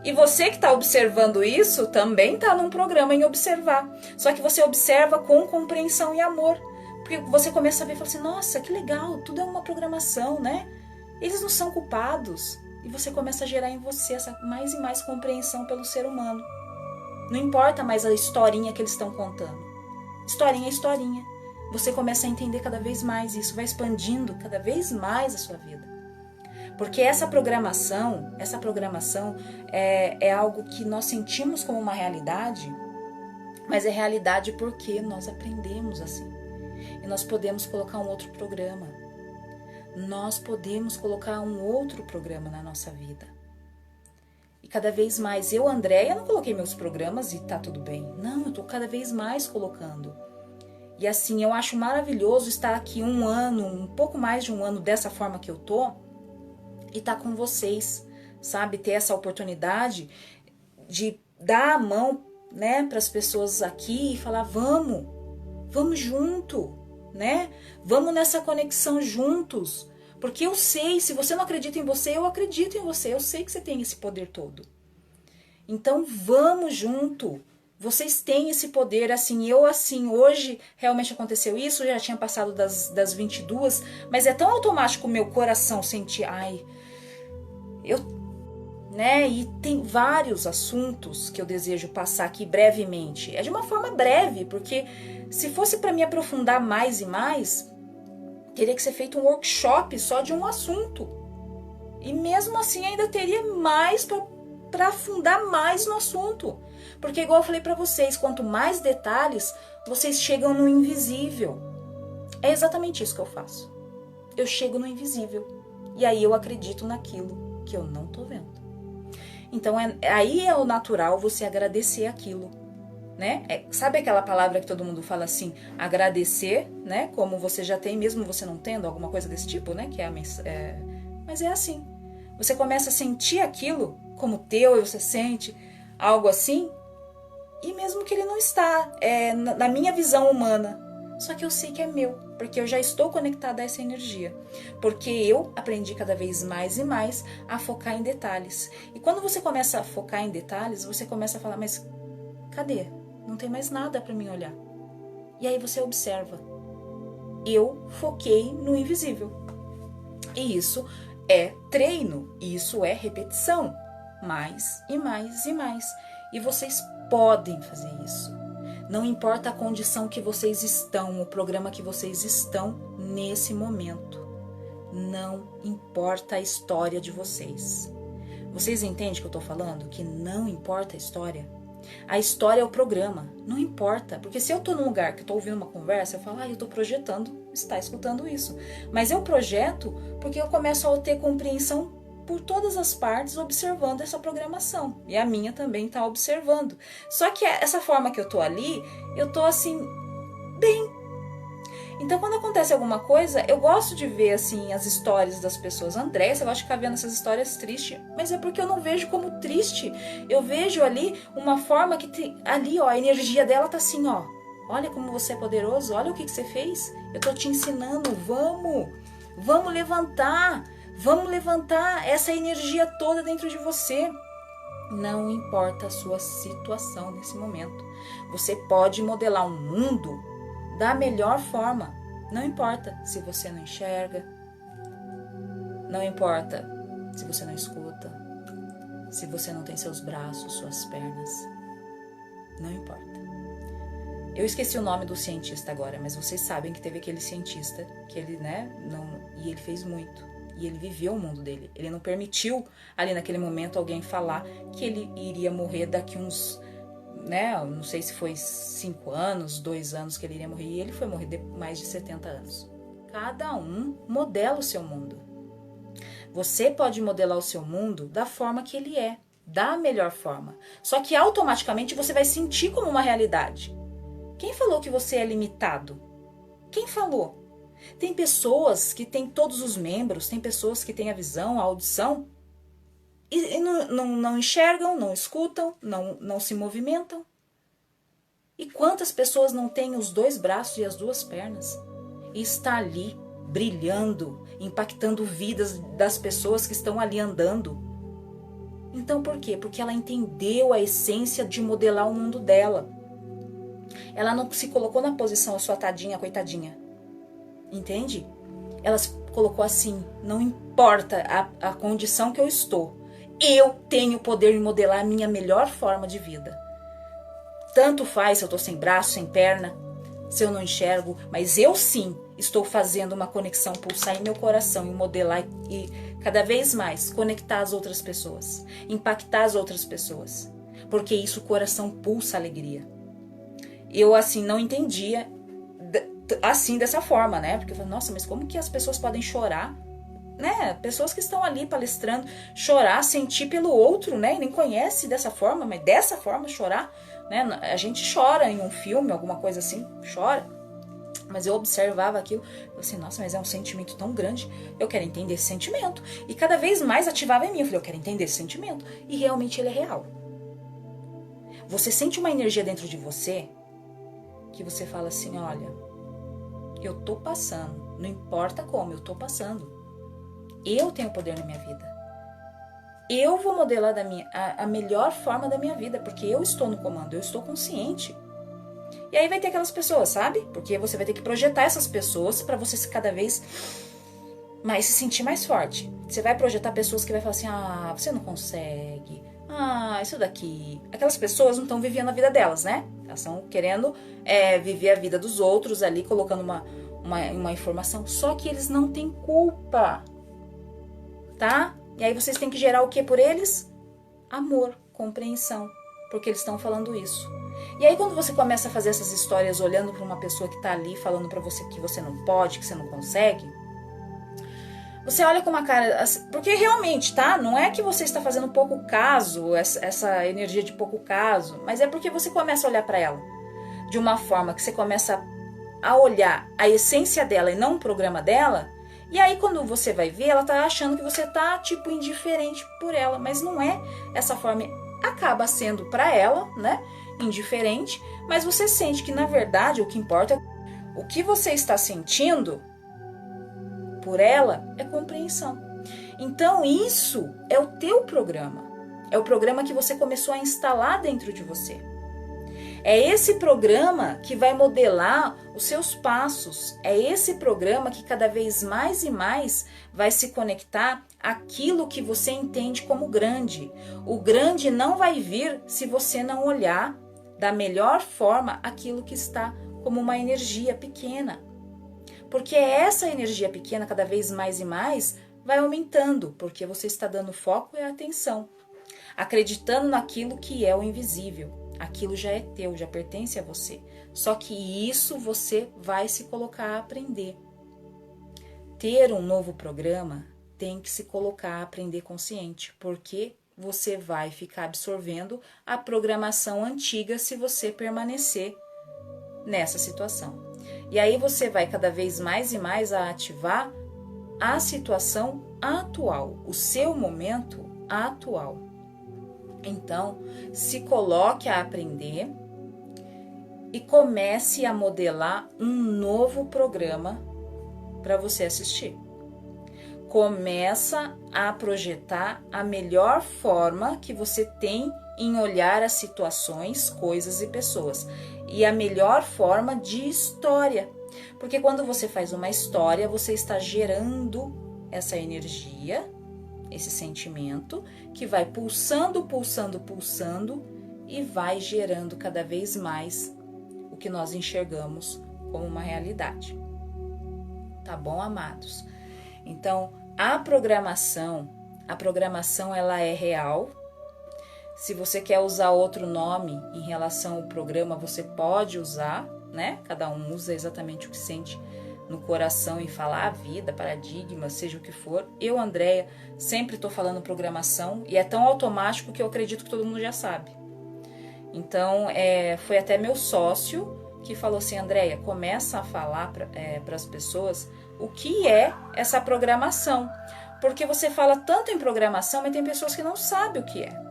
E você que está observando isso, também está num programa em observar. Só que você observa com compreensão e amor. Porque você começa a ver e fala assim, nossa, que legal, tudo é uma programação, né? Eles não são culpados. E você começa a gerar em você essa mais e mais compreensão pelo ser humano. Não importa mais a historinha que eles estão contando. Historinha é historinha. Você começa a entender cada vez mais e isso vai expandindo cada vez mais a sua vida. Porque essa programação é algo que nós sentimos como uma realidade, mas é realidade porque nós aprendemos assim. E nós podemos colocar um outro programa. Nós podemos colocar um outro programa na nossa vida. E cada vez mais, eu, Andréia, não coloquei meus programas e tá tudo bem. Não, eu tô cada vez mais colocando. E assim, eu acho maravilhoso estar aqui um pouco mais de um ano dessa forma que eu tô, e tá com vocês, sabe? Ter essa oportunidade de dar a mão, né, para as pessoas aqui e falar, vamos junto, né? Vamos nessa conexão juntos. Porque eu sei, se você não acredita em você, eu acredito em você. Eu sei que você tem esse poder todo. Então vamos junto. Vocês têm esse poder, assim, hoje realmente aconteceu isso, já tinha passado das 22, mas é tão automático o meu coração sentir, né? E tem vários assuntos que eu desejo passar aqui brevemente. É de uma forma breve, porque se fosse para me aprofundar mais e mais, teria que ser feito um workshop só de um assunto. E mesmo assim ainda teria mais para afundar mais no assunto. Porque igual eu falei para vocês, quanto mais detalhes, vocês chegam no invisível. É exatamente isso que eu faço. Eu chego no invisível. E aí eu acredito naquilo que eu não tô vendo. Então aí é o natural você agradecer aquilo. Né? Sabe aquela palavra que todo mundo fala assim, agradecer, né? Como você já tem, mesmo você não tendo, alguma coisa desse tipo, né? Mas é assim. Você começa a sentir aquilo como teu, e você sente algo assim, e mesmo que ele não está na minha visão humana, só que eu sei que é meu, porque eu já estou conectada a essa energia, porque eu aprendi cada vez mais e mais a focar em detalhes. E quando você começa a focar em detalhes, você começa a falar, mas cadê? Não tem mais nada para mim olhar. E aí você observa. Eu foquei no invisível. E isso é treino. Isso é repetição. Mais e mais e mais. E vocês podem fazer isso. Não importa a condição que vocês estão, o programa que vocês estão nesse momento. não importa a história de vocês. Vocês entendem o que eu tô falando? Que não importa a história? A história é o programa, não importa. Porque se eu tô num lugar que eu tô ouvindo uma conversa, eu falo, eu tô projetando, está escutando isso. Mas eu projeto porque eu começo a ter compreensão por todas as partes observando essa programação. E a minha também tá observando. Só que essa forma que eu tô ali, eu tô assim, bem. Então, quando acontece alguma coisa, eu gosto de ver, assim, as histórias das pessoas. André, você gosta de ficar vendo essas histórias tristes, mas é porque eu não vejo como triste. Eu vejo ali uma forma que ali, ó, a energia dela tá assim, ó. Olha como você é poderoso, olha o que você fez. Eu tô te ensinando, vamos levantar essa energia toda dentro de você. Não importa a sua situação nesse momento. Você pode modelar um mundo da melhor forma. Não importa se você não enxerga, não importa se você não escuta, se você não tem seus braços, suas pernas, não importa. Eu esqueci o nome do cientista agora, mas vocês sabem que teve aquele cientista que ele, e ele fez muito, e ele viveu o mundo dele. Ele não permitiu ali naquele momento alguém falar que ele iria morrer daqui uns, não sei se foi 5 anos, 2 anos que ele iria morrer, e ele foi morrer de mais de 70 anos. Cada um modela o seu mundo. Você pode modelar o seu mundo da forma que ele é, da melhor forma. Só que automaticamente você vai sentir como uma realidade. Quem falou que você é limitado? Quem falou? Tem pessoas que têm todos os membros, tem pessoas que têm a visão, a audição, e não enxergam, não escutam, não se movimentam. E quantas pessoas não têm os 2 braços e as 2 pernas? E está ali, brilhando, impactando vidas das pessoas que estão ali andando. Então por quê? Porque ela entendeu a essência de modelar o mundo dela. Ela não se colocou na posição, a sua tadinha, coitadinha. Entende? Ela se colocou assim, não importa a condição que eu estou. Eu tenho o poder de modelar a minha melhor forma de vida. Tanto faz se eu estou sem braço, sem perna, se eu não enxergo, mas eu sim estou fazendo uma conexão, pulsar em meu coração e modelar e cada vez mais conectar as outras pessoas, impactar as outras pessoas, porque isso o coração pulsa alegria. Eu assim não entendia assim dessa forma, né? Porque eu falei, nossa, mas como que as pessoas podem chorar? Né? Pessoas que estão ali palestrando, chorar, sentir pelo outro, né? E nem conhece dessa forma, mas dessa forma chorar, né? A gente chora em um filme, alguma coisa assim, chora. Mas eu observava aquilo, eu falei assim, nossa, mas é um sentimento tão grande, eu quero entender esse sentimento. E cada vez mais ativava em mim, eu falei, eu quero entender esse sentimento. E realmente ele é real. Você sente uma energia dentro de você que você fala assim, olha, eu tô passando, não importa como, eu tô passando. Eu tenho poder na minha vida. Eu vou modelar a melhor forma da minha vida, porque eu estou no comando, eu estou consciente. E aí vai ter aquelas pessoas, sabe? Porque você vai ter que projetar essas pessoas para você se cada vez mais se sentir mais forte. Você vai projetar pessoas que vai falar assim, você não consegue, isso daqui. Aquelas pessoas não estão vivendo a vida delas, né? Elas estão querendo viver a vida dos outros ali, colocando uma informação. Só que eles não têm culpa. Tá? E aí vocês têm que gerar o que por eles? Amor, compreensão, porque eles estão falando isso. E aí quando você começa a fazer essas histórias olhando para uma pessoa que tá ali falando para você que você não pode, que você não consegue, você olha com uma cara assim, porque realmente, tá? Não é que você está fazendo pouco caso, essa energia de pouco caso, mas é porque você começa a olhar para ela de uma forma que você começa a olhar a essência dela e não o programa dela. E aí quando você vai ver, ela tá achando que você tá tipo indiferente por ela, mas não é essa forma, acaba sendo para ela, né, indiferente, mas você sente que na verdade o que importa é o que você está sentindo por ela é compreensão. Então isso é o teu programa, é o programa que você começou a instalar dentro de você. É esse programa que vai modelar os seus passos. É esse programa que cada vez mais e mais vai se conectar àquilo que você entende como grande. O grande não vai vir se você não olhar da melhor forma aquilo que está como uma energia pequena. Porque essa energia pequena, cada vez mais e mais, vai aumentando, porque você está dando foco e atenção, acreditando naquilo que é o invisível. Aquilo já é teu, já pertence a você. Só que isso você vai se colocar a aprender. Ter um novo programa tem que se colocar a aprender consciente, porque você vai ficar absorvendo a programação antiga se você permanecer nessa situação. E aí você vai cada vez mais e mais a ativar a situação atual, o seu momento atual. Então, se coloque a aprender e comece a modelar um novo programa para você assistir. Começa a projetar a melhor forma que você tem em olhar as situações, coisas e pessoas. E a melhor forma de história. Porque quando você faz uma história, você está gerando essa energia, esse sentimento, que vai pulsando, pulsando, pulsando e vai gerando cada vez mais o que nós enxergamos como uma realidade. Tá bom, amados? Então, a programação ela é real. Se você quer usar outro nome em relação ao programa, você pode usar, né? Cada um usa exatamente o que sente no coração e falar a vida, paradigma, seja o que for. Eu, Andréia, sempre estou falando programação e é tão automático que eu acredito que todo mundo já sabe. Então, foi até meu sócio que falou assim, Andréia, começa a falar para as pessoas o que é essa programação. Porque você fala tanto em programação, mas tem pessoas que não sabem o que é.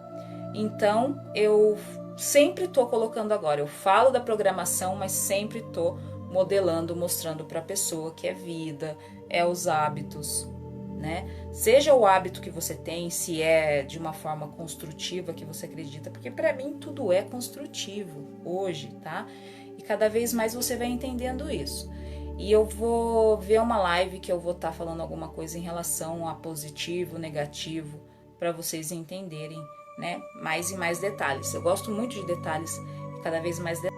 Então, eu sempre estou colocando agora, eu falo da programação, mas sempre estou modelando, mostrando para a pessoa que é vida, é os hábitos, né? Seja o hábito que você tem, se é de uma forma construtiva que você acredita, porque para mim tudo é construtivo hoje, tá? E cada vez mais você vai entendendo isso. E eu vou ver uma live que eu vou estar falando alguma coisa em relação a positivo, negativo, para vocês entenderem, né? Mais e mais detalhes. Eu gosto muito de detalhes, cada vez mais detalhes.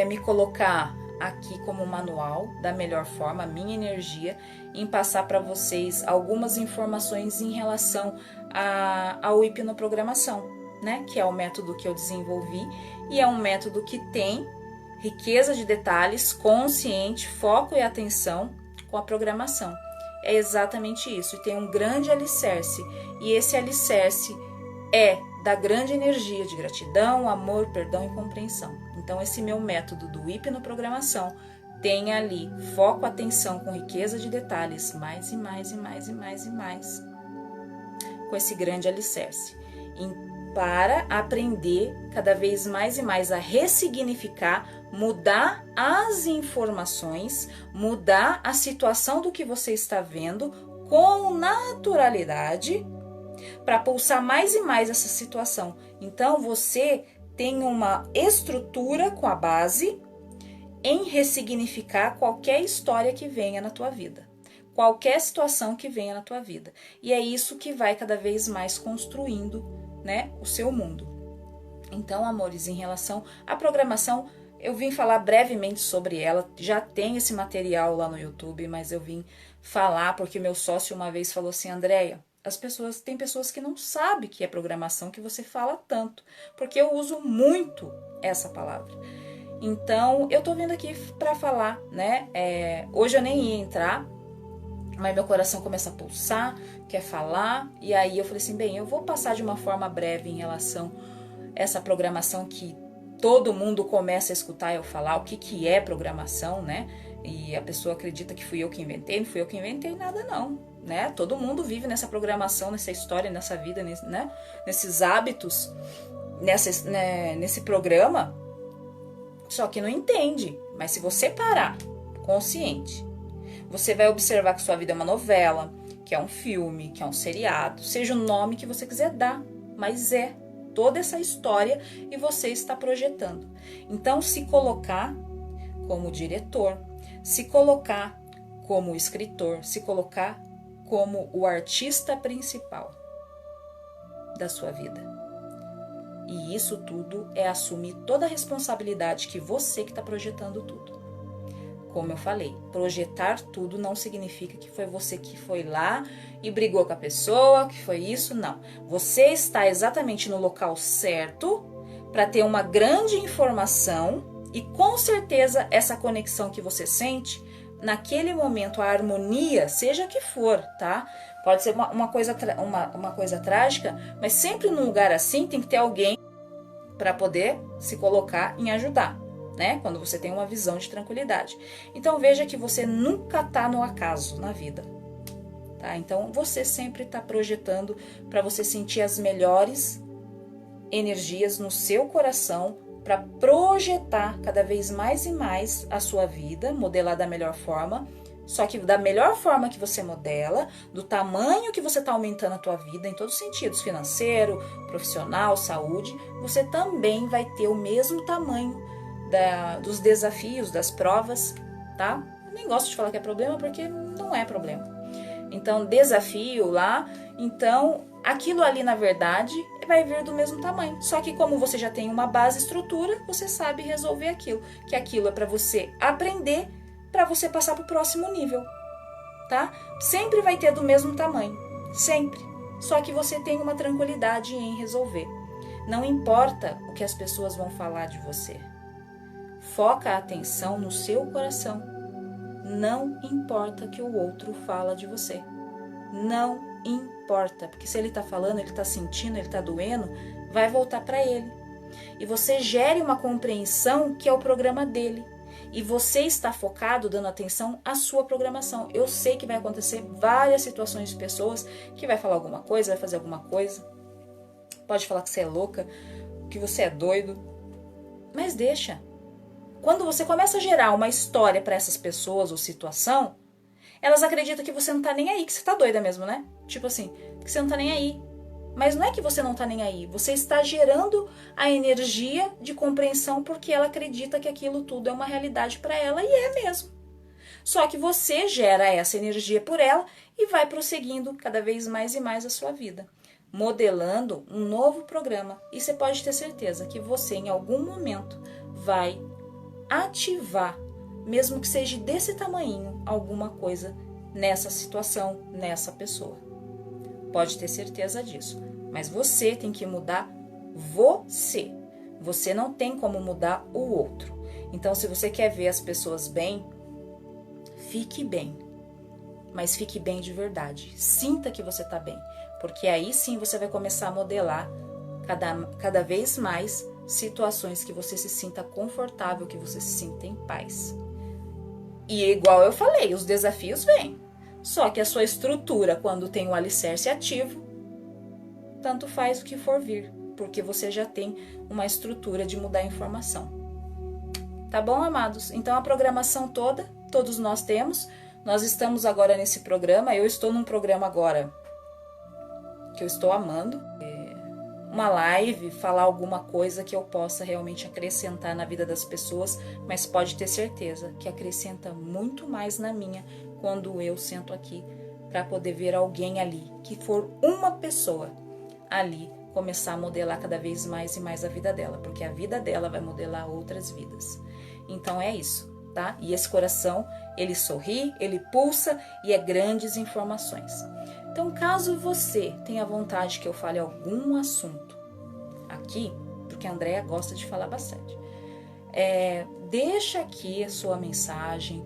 Me colocar aqui como manual da melhor forma, a minha energia, em passar para vocês algumas informações em relação ao hipnoprogramação, né? Que é o método que eu desenvolvi e é um método que tem riqueza de detalhes, consciente, foco e atenção com a programação. É exatamente isso, e tem um grande alicerce, e esse alicerce é da grande energia de gratidão, amor, perdão e compreensão. Então, esse meu método do hipnoprogramação tem ali foco, atenção com riqueza de detalhes, mais e mais e mais e mais e mais, com esse grande alicerce. Para aprender cada vez mais e mais a ressignificar, mudar as informações, mudar a situação do que você está vendo com naturalidade, para pulsar mais e mais essa situação. Então, você tem uma estrutura com a base em ressignificar qualquer história que venha na tua vida, qualquer situação que venha na tua vida. E é isso que vai cada vez mais construindo, né, o seu mundo. Então, amores, em relação à programação, eu vim falar brevemente sobre ela, já tem esse material lá no YouTube, mas eu vim falar porque meu sócio uma vez falou assim, Andréia, tem pessoas que não sabem que é programação, que você fala tanto, porque eu uso muito essa palavra. Então, eu tô vindo aqui para falar, né? Hoje eu nem ia entrar, mas meu coração começa a pulsar, quer falar, e aí eu falei assim, bem, eu vou passar de uma forma breve em relação a essa programação que todo mundo começa a escutar eu falar, o que é programação, né? E a pessoa acredita que fui eu que inventei, não fui eu que inventei nada não, né? Todo mundo vive nessa programação, nessa história, nessa vida, né? Nesses hábitos, nesse programa, só que não entende. Mas se você parar consciente, você vai observar que sua vida é uma novela, que é um filme, que é um seriado, seja o nome que você quiser dar, mas é toda essa história e você está projetando. Então, se colocar como diretor, se colocar como escritor, se colocar como o artista principal da sua vida. E isso tudo é assumir toda a responsabilidade que você que está projetando tudo. como eu falei, projetar tudo não significa que foi você que foi lá e brigou com a pessoa, que foi isso, não. Você está exatamente no local certo para ter uma grande informação e com certeza essa conexão que você sente, naquele momento a harmonia, seja que for, tá? Pode ser uma coisa trágica, mas sempre num lugar assim tem que ter alguém para poder se colocar em ajudar, né? Quando você tem uma visão de tranquilidade. Então veja que você nunca tá no acaso na vida, tá? Então você sempre está projetando para você sentir as melhores energias no seu coração, para projetar cada vez mais e mais a sua vida, modelar da melhor forma. Só que da melhor forma que você modela, do tamanho que você está aumentando a tua vida, em todos os sentidos, financeiro, profissional, saúde, você também vai ter o mesmo tamanho dos desafios, das provas, tá? Eu nem gosto de falar que é problema, porque não é problema. Então, desafio lá, então, aquilo ali, na verdade, vai vir do mesmo tamanho. Só que como você já tem uma base estrutura, você sabe resolver aquilo. Que aquilo é para você aprender, para você passar para o próximo nível, tá? Sempre vai ter do mesmo tamanho, sempre. Só que você tem uma tranquilidade em resolver. Não importa o que as pessoas vão falar de você. Foca a atenção no seu coração. Não importa o que o outro fala de você. Não importa, porque se ele está falando, ele está sentindo, ele está doendo, vai voltar para ele. E você gere uma compreensão que é o programa dele. E você está focado, dando atenção à sua programação. Eu sei que vai acontecer várias situações de pessoas que vai falar alguma coisa, vai fazer alguma coisa. Pode falar que você é louca, que você é doido. Mas deixa. Quando você começa a gerar uma história para essas pessoas ou situação, elas acreditam que você não tá nem aí, que você tá doida mesmo, né? Tipo assim, que você não tá nem aí. Mas não é que você não tá nem aí, você está gerando a energia de compreensão porque ela acredita que aquilo tudo é uma realidade para ela e é mesmo. Só que você gera essa energia por ela e vai prosseguindo cada vez mais e mais a sua vida, modelando um novo programa. E você pode ter certeza que você em algum momento vai ativar, mesmo que seja desse tamanhinho, alguma coisa nessa situação, nessa pessoa. Pode ter certeza disso. Mas você tem que mudar você. Você não tem como mudar o outro. Então, se você quer ver as pessoas bem, fique bem. Mas fique bem de verdade. Sinta que você está bem. Porque aí sim você vai começar a modelar cada vez mais situações que você se sinta confortável, que você se sinta em paz. E igual eu falei, os desafios vêm. Só que a sua estrutura, quando tem o alicerce ativo, tanto faz o que for vir, porque você já tem uma estrutura de mudar a informação. Tá bom, amados? Então a programação toda, todos nós temos. Nós estamos agora nesse programa, eu estou num programa agora que eu estou amando. Uma live, falar alguma coisa que eu possa realmente acrescentar na vida das pessoas, mas pode ter certeza que acrescenta muito mais na minha quando eu sento aqui para poder ver alguém ali, que for uma pessoa ali, começar a modelar cada vez mais e mais a vida dela, porque a vida dela vai modelar outras vidas. Então é isso, tá? E esse coração, ele sorri, ele pulsa e é grandes informações. Então, caso você tenha vontade que eu fale algum assunto aqui, porque a Andréia gosta de falar bastante, deixa aqui a sua mensagem,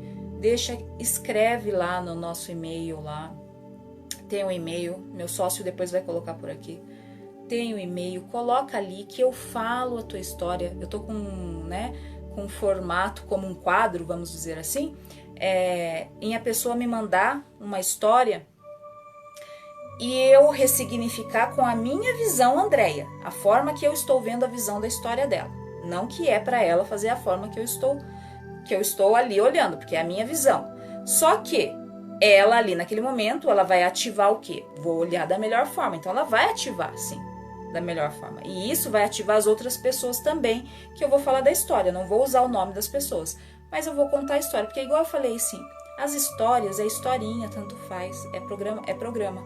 escreve lá no nosso e-mail lá, tem um e-mail, meu sócio depois vai colocar por aqui, tem um e-mail, coloca ali que eu falo a tua história. Eu tô com um formato como um quadro, vamos dizer assim, em a pessoa me mandar uma história e eu ressignificar com a minha visão, Andréia, a forma que eu estou vendo a visão da história dela. Não que é para ela fazer a forma que eu estou ali olhando, porque é a minha visão. Só que ela ali naquele momento, ela vai ativar o quê? Vou olhar da melhor forma. Então ela vai ativar, sim, da melhor forma. E isso vai ativar as outras pessoas também, que eu vou falar da história. Eu não vou usar o nome das pessoas, mas eu vou contar a história. Porque igual eu falei, sim, as histórias, é historinha, tanto faz, é programa.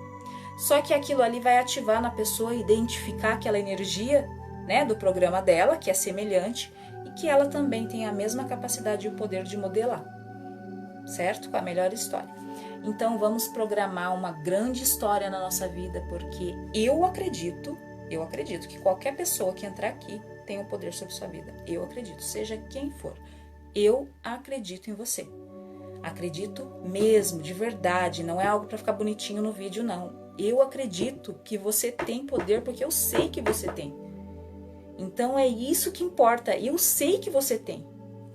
Só que aquilo ali vai ativar na pessoa, identificar aquela energia, né, do programa dela, que é semelhante, e que ela também tem a mesma capacidade e o poder de modelar. certo? Com a melhor história. Então vamos programar uma grande história na nossa vida, porque eu acredito que qualquer pessoa que entrar aqui tem o poder sobre sua vida. Eu acredito, seja quem for. Eu acredito em você. Acredito mesmo, de verdade, não é algo para ficar bonitinho no vídeo, não. Eu acredito que você tem poder porque eu sei que você tem. Então é isso que importa, eu sei que você tem,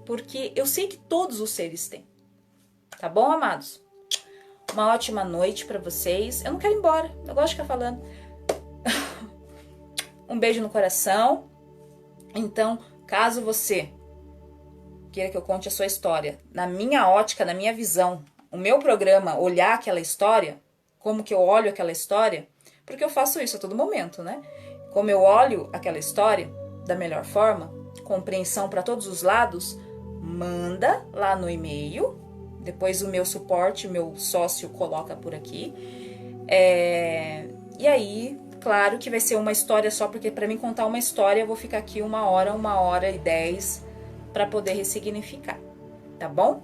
porque eu sei que todos os seres têm. Tá bom, amados? Uma ótima noite para vocês. Eu não quero ir embora, eu gosto de ficar falando. Um beijo no coração. Então, caso você queira que eu conte a sua história, na minha ótica, na minha visão, o meu programa, olhar aquela história, como que eu olho aquela história, porque eu faço isso a todo momento, né? Como eu olho aquela história da melhor forma, compreensão para todos os lados, manda lá no e-mail, depois o meu suporte, meu sócio coloca por aqui, e aí, claro que vai ser uma história só, porque para mim contar uma história eu vou ficar aqui 1h e 10 para poder ressignificar, tá bom?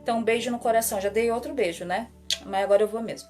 Então um beijo no coração, já dei outro beijo, né? Mas agora eu vou mesmo.